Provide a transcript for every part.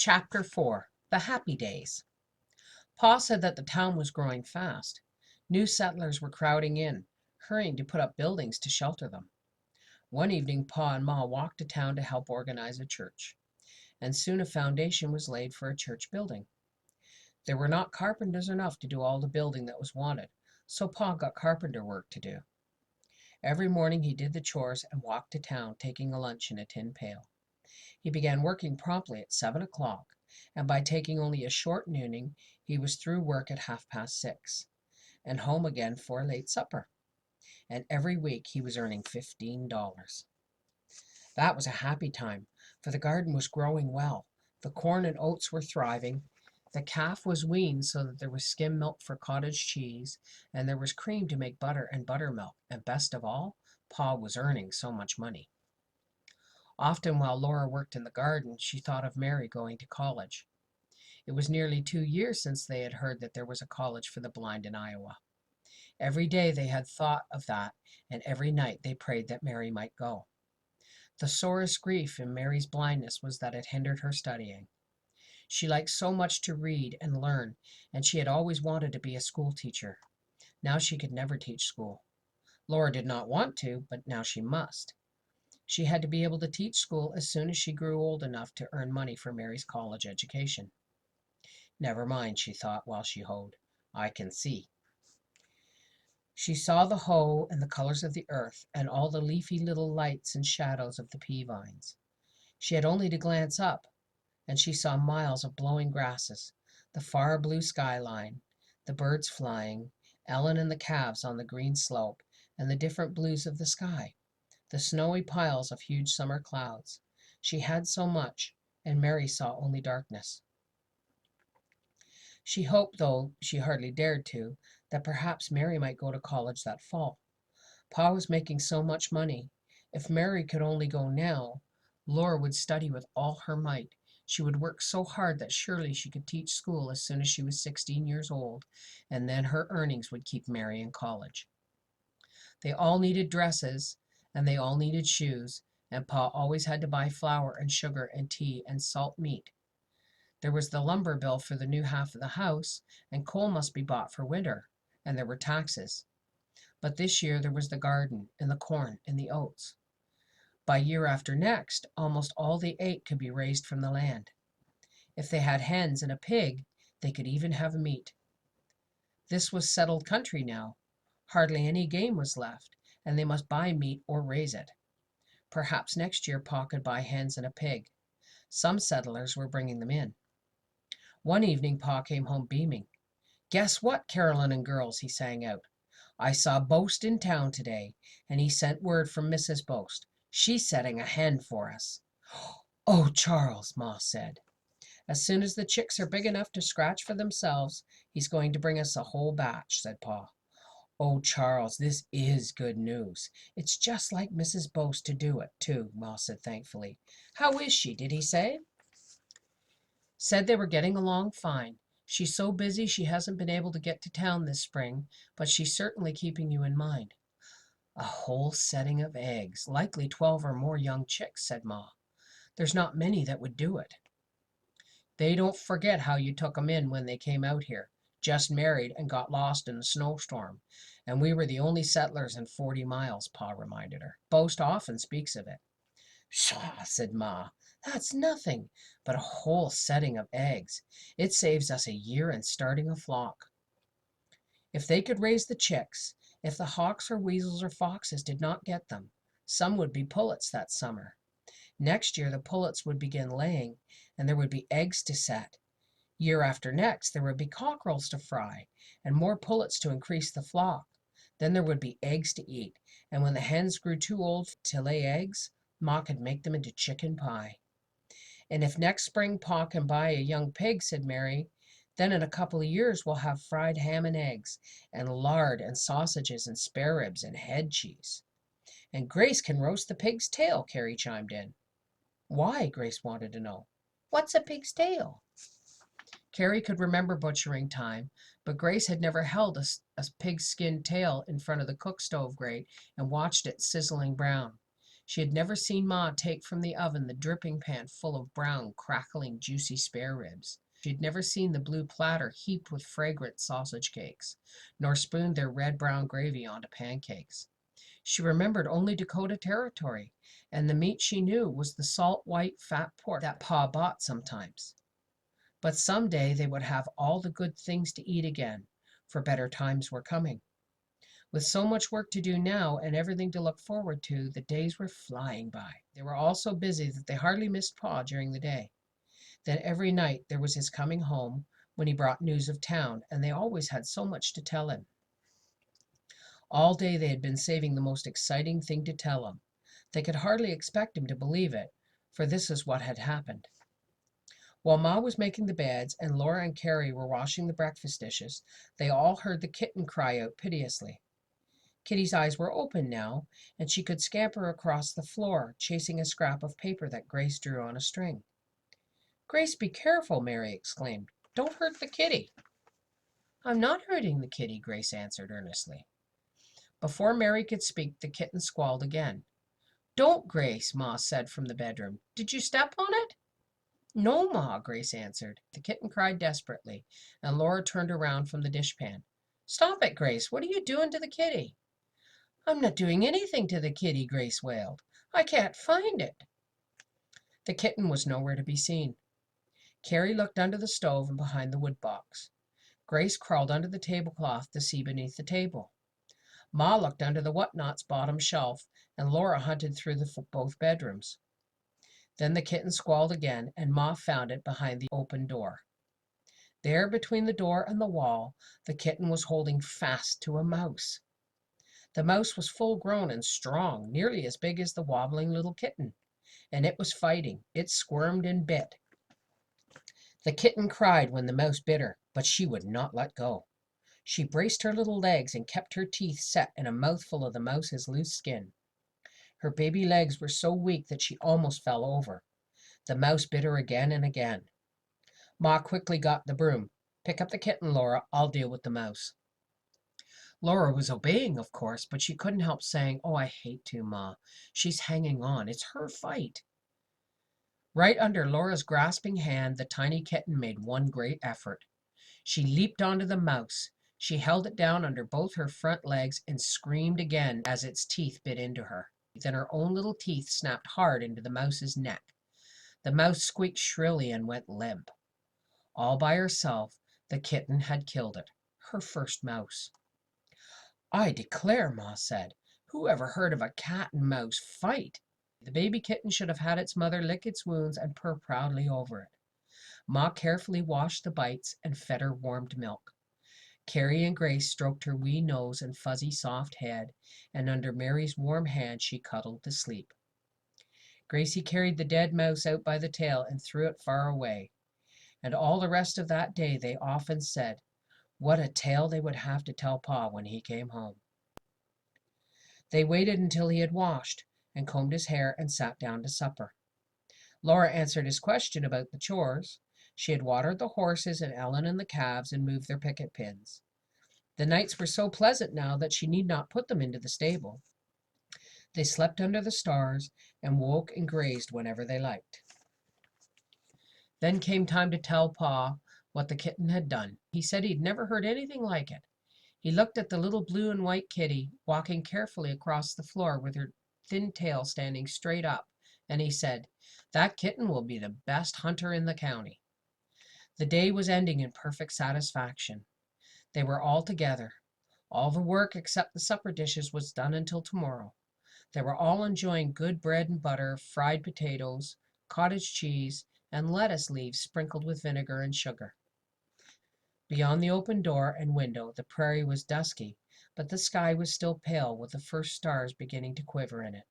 Chapter 4 The Happy Days. Pa said that the town was growing fast. New settlers were crowding in, hurrying to put up buildings to shelter them. One evening, Pa and Ma walked to town to help organize a church, and soon a foundation was laid for a church building. There were not carpenters enough to do all the building that was wanted, so Pa got carpenter work to do. Every morning he did the chores and walked to town, taking a lunch in a tin pail. He began working promptly at 7 o'clock, and by taking only a short nooning, he was through work at 6:30, and home again for a late supper. And every week he was earning $15. That was a happy time, for the garden was growing well. The corn and oats were thriving. The calf was weaned so that there was skim milk for cottage cheese, and there was cream to make butter and buttermilk, and best of all, Pa was earning so much money. Often while Laura worked in the garden, she thought of Mary going to college. It was nearly 2 years since they had heard that there was a college for the blind in Iowa. Every day they had thought of that, and every night they prayed that Mary might go. The sorest grief in Mary's blindness was that it hindered her studying. She liked so much to read and learn, and she had always wanted to be a school teacher. Now she could never teach school. Laura did not want to, but now she must. She had to be able to teach school as soon as she grew old enough to earn money for Mary's college education. Never mind, she thought while she hoed. I can see. She saw the hoe and the colors of the earth and all the leafy little lights and shadows of the pea vines. She had only to glance up, and she saw miles of blowing grasses, the far blue skyline, the birds flying, Ellen and the calves on the green slope, and the different blues of the sky, the snowy piles of huge summer clouds. She had so much, and Mary saw only darkness. She hoped, though she hardly dared to, that perhaps Mary might go to college that fall. Pa was making so much money. If Mary could only go now, Laura would study with all her might. She would work so hard that surely she could teach school as soon as she was 16 years old, and then her earnings would keep Mary in college. They all needed dresses, and they all needed shoes, and Pa always had to buy flour and sugar and tea and salt meat. There was the lumber bill for the new half of the house, and coal must be bought for winter, and there were taxes. But this year there was the garden, and the corn, and the oats. By year after next, almost all they ate could be raised from the land. If they had hens and a pig, they could even have meat. This was settled country now. Hardly any game was left, and they must buy meat or raise it. Perhaps next year Pa could buy hens and a pig. Some settlers were bringing them in. One evening Pa came home beaming. "Guess what, Carolyn and girls," he sang out. "I saw Boast in town today, and he sent word from Mrs. Boast. She's setting a hen for us." "Oh, Charles," Ma said. "As soon as the chicks are big enough to scratch for themselves, he's going to bring us a whole batch," said Pa. "Oh, Charles, this is good news. It's just like Mrs. Boast to do it, too," Ma said thankfully. "How is she, did he say?" "Said they were getting along fine. She's so busy she hasn't been able to get to town this spring, but she's certainly keeping you in mind." "A whole setting of eggs, likely 12 or more young chicks," said Ma. "There's not many that would do it." "They don't forget how you took 'em in when they came out here, just married and got lost in a snowstorm, and we were the only settlers in 40 miles," Pa reminded her. "Boast often speaks of it." "Pshaw," said Ma, "that's nothing, but a whole setting of eggs. It saves us a year in starting a flock." If they could raise the chicks, if the hawks or weasels or foxes did not get them, some would be pullets that summer. Next year the pullets would begin laying, and there would be eggs to set. Year after next there would be cockerels to fry, and more pullets to increase the flock. Then there would be eggs to eat, and when the hens grew too old to lay eggs, Ma could make them into chicken pie. "And if next spring Pa can buy a young pig," said Mary, "then in a couple of years we'll have fried ham and eggs, and lard and sausages and spare ribs and head cheese." "And Grace can roast the pig's tail," Carrie chimed in. "Why?" Grace wanted to know. "What's a pig's tail?" Carrie could remember butchering time, but Grace had never held a pig's skin tail in front of the cook stove grate and watched it sizzling brown. She had never seen Ma take from the oven the dripping pan full of brown, crackling, juicy spare ribs. She had never seen the blue platter heaped with fragrant sausage cakes, nor spooned their red-brown gravy onto pancakes. She remembered only Dakota Territory, and the meat she knew was the salt white fat pork that Pa bought sometimes. But some day they would have all the good things to eat again, for better times were coming. With so much work to do now and everything to look forward to, the days were flying by. They were all so busy that they hardly missed Pa during the day. Then every night there was his coming home, when he brought news of town, and they always had so much to tell him. All day they had been saving the most exciting thing to tell him. They could hardly expect him to believe it, for this is what had happened. While Ma was making the beds and Laura and Carrie were washing the breakfast dishes, they all heard the kitten cry out piteously. Kitty's eyes were open now, and she could scamper across the floor, chasing a scrap of paper that Grace drew on a string. "Grace, be careful!" Mary exclaimed. "Don't hurt the kitty." "I'm not hurting the kitty," Grace answered earnestly. Before Mary could speak, the kitten squalled again. "Don't, Grace," Ma said from the bedroom. "Did you step on it?" "No, Ma," Grace answered. The kitten cried desperately, and Laura turned around from the dishpan. "Stop it, Grace. What are you doing to the kitty?" "I'm not doing anything to the kitty," Grace wailed. "I can't find it." The kitten was nowhere to be seen. Carrie looked under the stove and behind the wood box. Grace crawled under the tablecloth to see beneath the table. Ma looked under the whatnot's bottom shelf, and Laura hunted through both bedrooms. Then the kitten squalled again, and Ma found it behind the open door. There, between the door and the wall, the kitten was holding fast to a mouse. The mouse was full grown and strong, nearly as big as the wobbling little kitten, and it was fighting. It squirmed and bit. The kitten cried when the mouse bit her, but she would not let go. She braced her little legs and kept her teeth set in a mouthful of the mouse's loose skin. Her baby legs were so weak that she almost fell over. The mouse bit her again and again. Ma quickly got the broom. "Pick up the kitten, Laura. I'll deal with the mouse." Laura was obeying, of course, but she couldn't help saying, "Oh, I hate to, Ma. She's hanging on. It's her fight." Right under Laura's grasping hand, the tiny kitten made one great effort. She leaped onto the mouse. She held it down under both her front legs and screamed again as its teeth bit into her. Then her own little teeth snapped hard into the mouse's neck. The mouse squeaked shrilly and went limp. All by herself, the kitten had killed it, her first mouse. "I declare," Ma said, "who ever heard of a cat and mouse fight?" The baby kitten should have had its mother lick its wounds and purr proudly over it. Ma carefully washed the bites and fed her warmed milk. Carrie and Grace stroked her wee nose and fuzzy soft head, and under Mary's warm hand she cuddled to sleep. Gracie carried the dead mouse out by the tail and threw it far away. And all the rest of that day they often said, what a tale they would have to tell Pa when he came home. They waited until he had washed and combed his hair and sat down to supper. Laura answered his question about the chores. She had watered the horses and Ellen and the calves and moved their picket pins. The nights were so pleasant now that she need not put them into the stable. They slept under the stars and woke and grazed whenever they liked. Then came time to tell Pa what the kitten had done. He said he'd never heard anything like it. He looked at the little blue and white kitty walking carefully across the floor with her thin tail standing straight up, and he said, "That kitten will be the best hunter in the county." The day was ending in perfect satisfaction. They were all together. All the work except the supper dishes was done until tomorrow. They were all enjoying good bread and butter, fried potatoes, cottage cheese, and lettuce leaves sprinkled with vinegar and sugar. Beyond the open door and window, the prairie was dusky, but the sky was still pale with the first stars beginning to quiver in it.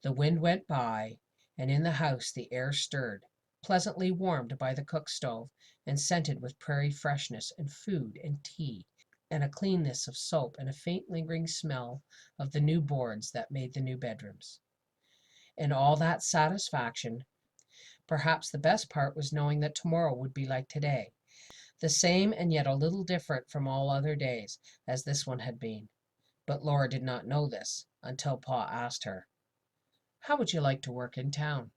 The wind went by, and in the house the air stirred, pleasantly warmed by the cook stove and scented with prairie freshness and food and tea and a cleanness of soap and a faint lingering smell of the new boards that made the new bedrooms. In all that satisfaction, perhaps the best part was knowing that tomorrow would be like today, the same and yet a little different from all other days, as this one had been. But Laura did not know this until Pa asked her, How would you like to work in town?